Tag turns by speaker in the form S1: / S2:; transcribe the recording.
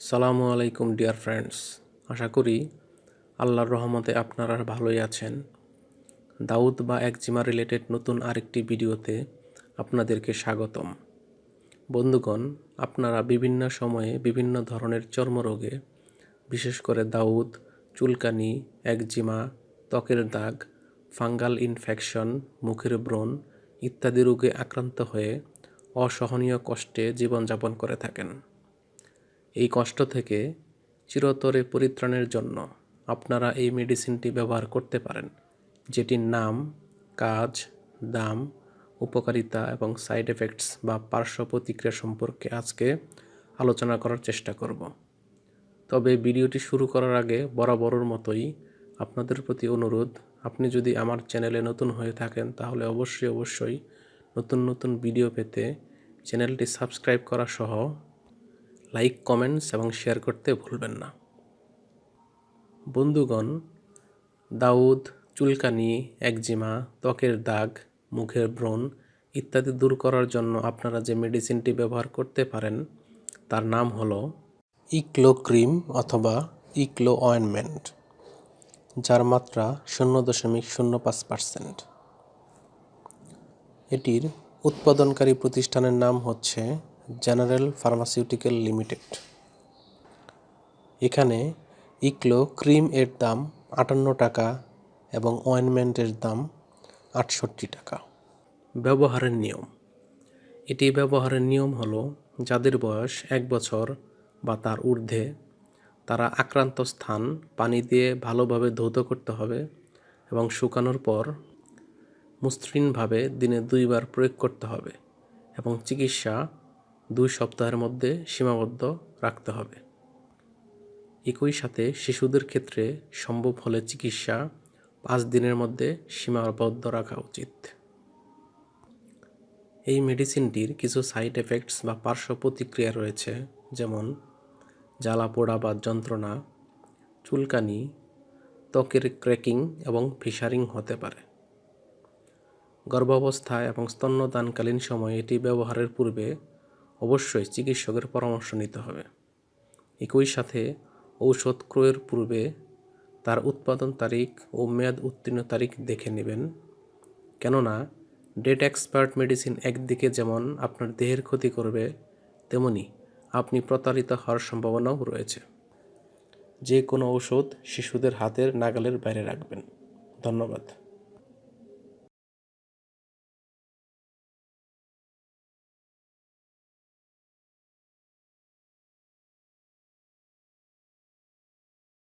S1: সালামু আলাইকুম dear friends, আশা করি আল্লাহর রহমতে আপনারা ভালোই আছেন। দাউদ বা একজিমা রিলেটেড নতুন আরেকটি ভিডিওতে আপনাদেরকে স্বাগতম। বন্ধুগণ, আপনারা বিভিন্ন সময়ে বিভিন্ন ধরনের চর্মরোগে, বিশেষ করে দাউদ, চুলকানি, একজিমা, ত্বকের দাগ, ফাঙ্গাল ইনফেকশন, মুখের ব্রণ ইত্যাদি রোগে আক্রান্ত হয়ে অসহনীয় কষ্টে জীবনযাপন করে থাকেন। এই কষ্ট থেকে চিরতরে পরিত্রাণের জন্য আপনারা এই মেডিসিনটি ব্যবহার করতে পারেন, যেটির নাম, কাজ, দাম, উপকারিতা এবং সাইড এফেক্টস বা পার্শ্ব প্রতিক্রিয়া সম্পর্কে আজকে আলোচনা করার চেষ্টা করব। তবে ভিডিওটি শুরু করার আগে বরাবরের মতোই আপনাদের প্রতি অনুরোধ, আপনি যদি আমার চ্যানেলে নতুন হয়ে থাকেন তাহলে অবশ্যই নতুন নতুন ভিডিও পেতে চ্যানেলটি সাবস্ক্রাইব করা সহ লাইক, কমেন্টস এবং শেয়ার করতে ভুলবেন না। বন্ধুগণ, দাউদ, চুলকানি, একজিমা, ত্বকের দাগ, মুখের ব্রণ ইত্যাদি দূর করার জন্য আপনারা যে মেডিসিনটি ব্যবহার করতে পারেন তার নাম হলো ইক্লো ক্রিম অথবা ইক্লো অয়েনমেন্ট, যার মাত্রা 0.05%। এটির উৎপাদনকারী প্রতিষ্ঠানের নাম হচ্ছে জেনারেল ফার্মাসিউটিক্যাল লিমিটেড। এখানে ইক্লো ক্রিম এর দাম 58 টাকা এবং অয়েনমেন্টের দাম 68 টাকা। ব্যবহারের নিয়ম। এটি ব্যবহারের নিয়ম হলো, যাদের বয়স 1 বছর বা তার ঊর্ধ্বে তারা আক্রান্ত স্থান পানি দিয়ে ভালোভাবে ধৌত করতে হবে এবং শুকানোর পর মসৃণভাবে দিনে 2 বার প্রয়োগ করতে হবে এবং চিকিৎসা 2 সপ্তাহের মধ্যে সীমাবদ্ধ রাখতে হবে। একই সাথে শিশুদের ক্ষেত্রে সম্ভব হলে চিকিৎসা 5 দিনের মধ্যে সীমাবদ্ধ রাখা উচিত। এই মেডিসিনটির কিছু সাইড এফেক্টস বা পার্শ্ব প্রতিক্রিয়া রয়েছে, যেমন জ্বালা পোড়া বা যন্ত্রণা, চুলকানি, ত্বকের ক্র্যাকিং এবং ফিশারিং হতে পারে। গর্ভাবস্থায় এবং স্তন্যদানকালীন সময়ে এটি ব্যবহারের পূর্বে অবশ্যই চিকিৎসকের পরামর্শ নিতে হবে। একই সাথে ঔষধ ক্রয়ের পূর্বে তার উৎপাদন তারিখ ও মেয়াদ উত্তীর্ণ তারিখ দেখে নেবেন, কেননা ডেট এক্সপায়ার্ড মেডিসিন একদিকে যেমন আপনার দেহের ক্ষতি করবে, তেমনি আপনি প্রতারিত হওয়ার সম্ভাবনাও রয়েছে। যে কোনো ঔষধ শিশুদের হাতের নাগালের বাইরে রাখবেন। ধন্যবাদ।